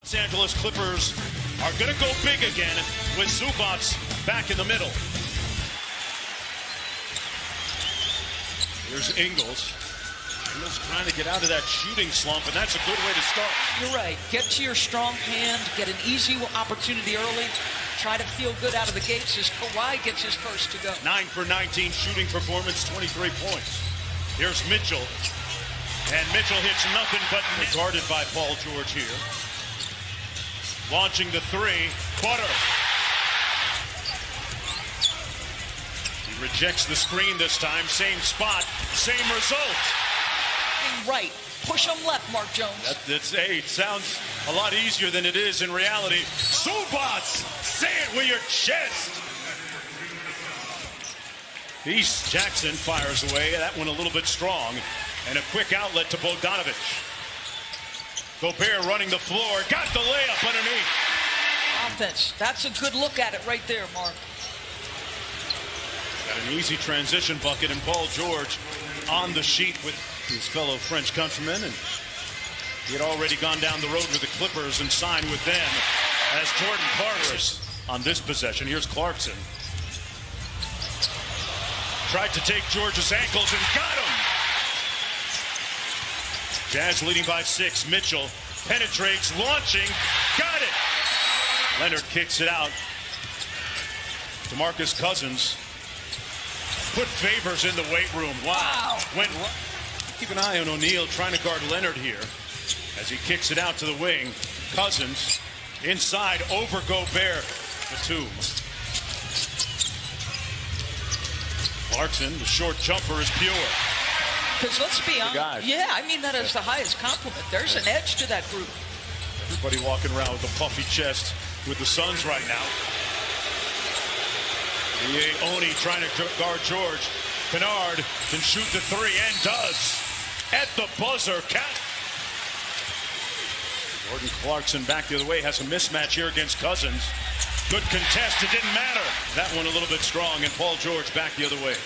Los Angeles Clippers are going to go big again with Zubac back in the middle. Here's Ingles. Ingles trying to get out of that shooting slump, and that's a good way to start. You're right. Get to your strong hand, get an easy opportunity early, try to feel good out of the gates as Kawhi gets his first to go. 9 for 19 shooting performance, 23 points. Here's Mitchell, and Mitchell hits nothing but guarded by Paul George here. Launching the three, Butter. He rejects the screen this time, same spot, same result. Right, push him left, Mark Jones. It sounds a lot easier than it is in reality. Zubac, say it with your chest. East Jackson fires away, that one a little bit strong, and a quick outlet to Bogdanovic. Gobert running the floor, got the layup underneath. Offense, that's a good look at it right there, Mark. Got an easy transition bucket, and Paul George on the sheet with his fellow French countrymen, and he had already gone down the road with the Clippers and signed with them as Jordan Clarkson on this possession. Here's Clarkson. Tried to take George's ankles and got him. Jazz leading by 6. Mitchell penetrates, launching, got it. Leonard kicks it out. DeMarcus Cousins put Favors in the weight room. Wow. Keep an eye on O'Neal trying to guard Leonard here as he kicks it out to the wing. Cousins inside over Gobert. Batum. Clarkson, the short jumper is pure. Because let's be honest. Yeah, I mean that as the highest compliment. There's an edge to that group. Everybody walking around with a puffy chest with the Suns right now. Oni trying to guard George. Kennard can shoot the three and does. At the buzzer, Jordan Clarkson back the other way, has a mismatch here against Cousins. Good contest, it didn't matter. That one a little bit strong, and Paul George back the other way.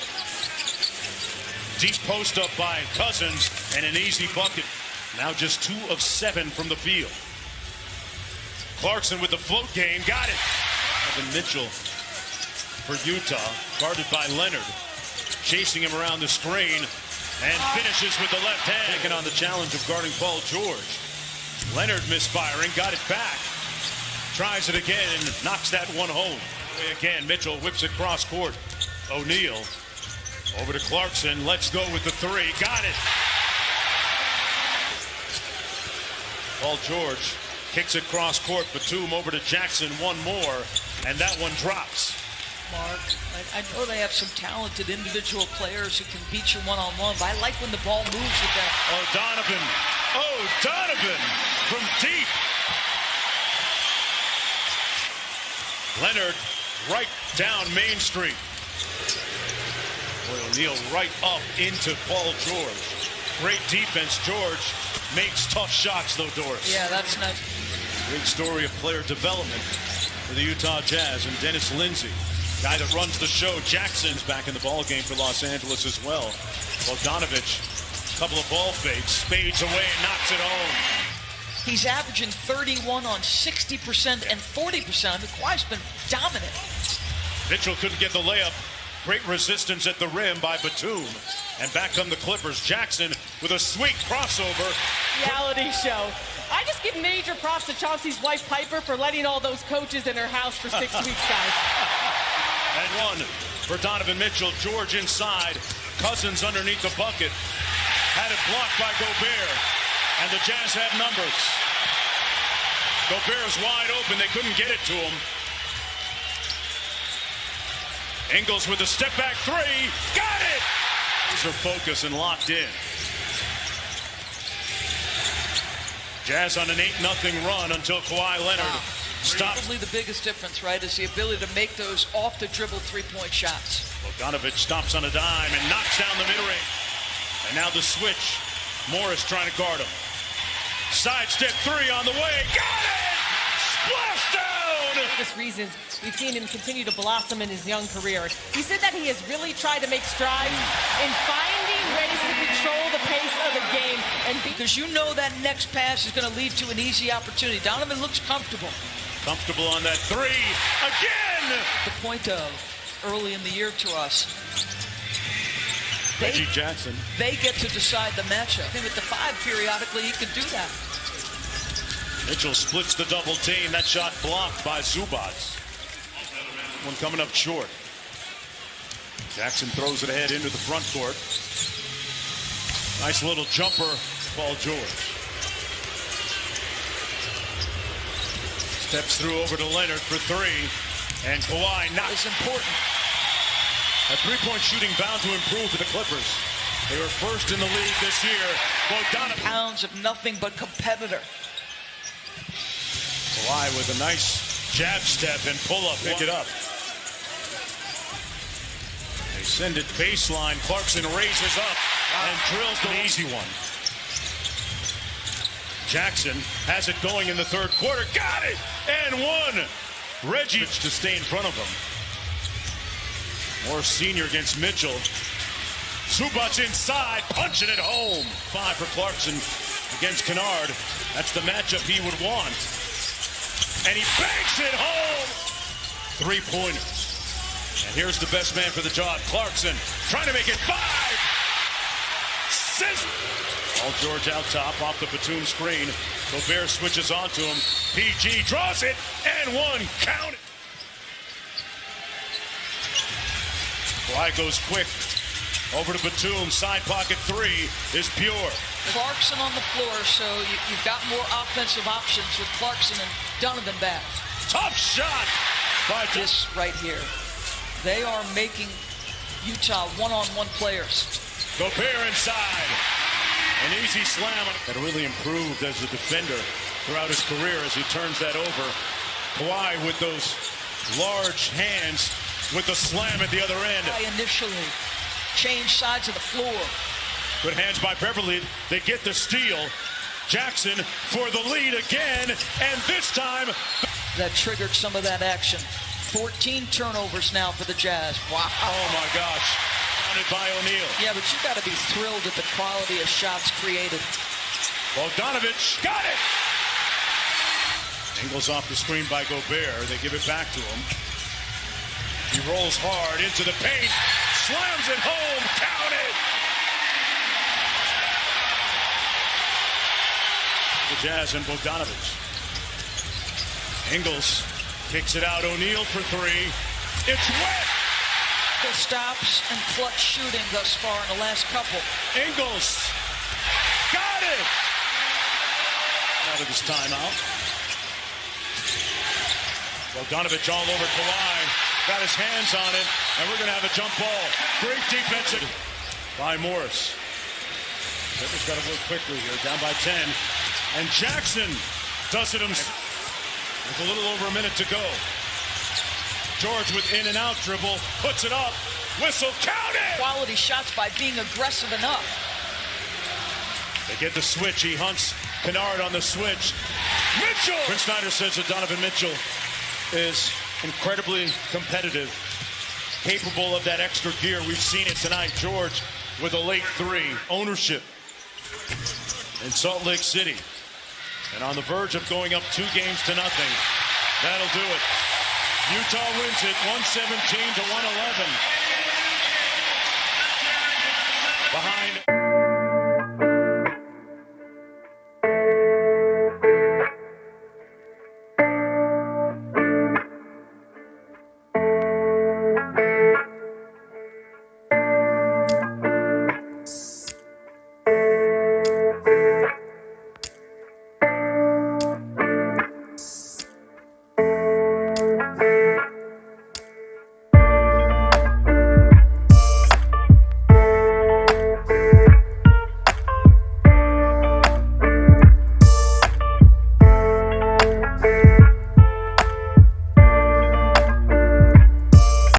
Deep post up by Cousins, and an easy bucket. Now just 2 of 7 from the field. Clarkson with the float game, got it. Evan Mitchell for Utah, guarded by Leonard. Chasing him around the screen, and finishes with the left hand. Taking on the challenge of guarding Paul George. Leonard misfiring, got it back. Tries it again and knocks that one home. Again, Mitchell whips it cross court. O'Neal over to Clarkson. Let's go with the three. Got it. Paul George kicks it cross court. Batum over to Jackson. One more, and that one drops. Mark, I know they have some talented individual players who can beat you one-on-one, but I like when the ball moves with that. Donovan from deep. Leonard right down Main Street. O'Neal right up into Paul George. Great defense. George makes tough shots though, Doris. Yeah, that's nice. Great story of player development for the Utah Jazz, and Dennis Lindsey, guy that runs the show. Jackson's back in the ball game for Los Angeles as well. Bogdanovic, a couple of ball fakes, fades away and knocks it home. He's averaging 31 on 60% and 40%. Kawhi's been dominant. Mitchell couldn't get the layup. Great resistance at the rim by Batum. And back come the Clippers. Jackson with a sweet crossover. Reality show. I just give major props to Chauncey's wife, Piper, for letting all those coaches in her house for 6 weeks, guys. And one for Donovan Mitchell. George inside. Cousins underneath the bucket. Had it blocked by Gobert. And the Jazz have numbers. Gobert's wide open. They couldn't get it to him. Ingles with a step-back three. Got it! These are focused and locked in. Jazz on an 8-0 run until Kawhi Leonard stops. Probably the biggest difference, right, is the ability to make those off-the-dribble three-point shots. Bogdanovic stops on a dime and knocks down the mid-range. And now the switch. Morris trying to guard him. Sidestep three on the way. Got it! Splash down! obvious reasons, we've seen him continue to blossom in his young career. He said that he has really tried to make strides in finding ways to control the pace of the game. And Because you know that next pass is going to lead to an easy opportunity. Donovan looks comfortable. Comfortable on that three. Again! The point of early in the year to us. Reggie Jackson. They get to decide the matchup. Him at the 5 periodically, he can do that. Mitchell splits the double team. That shot blocked by Zubac. One coming up short. Jackson throws it ahead into the front court. Nice little jumper, Paul George. Steps through over to Leonard for 3. And Kawhi It's important. A three-point shooting bound to improve for the Clippers. They were first in the league this year. Bogdanovic. Pounds of nothing but competitor. Kawhi with a nice jab step and pull-up. Pick it up. They send it baseline. Clarkson raises up and drills the easy one. Jackson has it going in the third quarter. Got it! And one! Reggie to stay in front of him. Morris Sr. against Mitchell. Zubac inside, punching it home. 5 for Clarkson against Kennard. That's the matchup he would want. And he banks it home. 3-pointers. And here's the best man for the job, Clarkson, trying to make it 5. Paul George out top, off the Batum screen. Gobert switches onto him. PG draws it, and one. Count it. Kawhi goes quick. Over to Batum. Side pocket 3 is pure. Clarkson on the floor, so you've got more offensive options with Clarkson and Donovan back. Tough shot by This right here. They are making Utah one-on-one players. Gobert inside. An easy slam that really improved as a defender throughout his career as he turns that over. Kawhi with those large hands with the slam at the other end. Initially change sides of the floor. Good hands by Beverly. They get the steal. Jackson for the lead again, and this time that triggered some of that action. 14 turnovers now for the Jazz. Wow. Oh my gosh. Counted by O'Neal. Yeah, but you got to be thrilled at the quality of shots created. Bogdanovic got it. Ingles off the screen by Gobert. They give it back to him. He rolls hard into the paint. Slams it home. Count it. The Jazz and Bogdanovic. Ingles kicks it out. O'Neal for 3. It's wet. The stops and clutch shooting thus far in the last couple. Ingles got it. Out of his timeout. Bogdanovic all over Kawhi. Got his hands on it, and we're going to have a jump ball. Great defense by Morris. Clippers got to work quickly here, down by 10. And Jackson does it himself. With a little over a minute to go. George with in and out dribble, puts it up. Whistle, count it! Quality shots by being aggressive enough. They get the switch. He hunts Kennard on the switch. Mitchell! Chris Snyder says that Donovan Mitchell is incredibly competitive, capable of that extra gear. We've seen it tonight. George with a late 3. Ownership in Salt Lake City. And on the verge of going up 2 games to nothing. That'll do it. Utah wins it 117 to 111. Behind.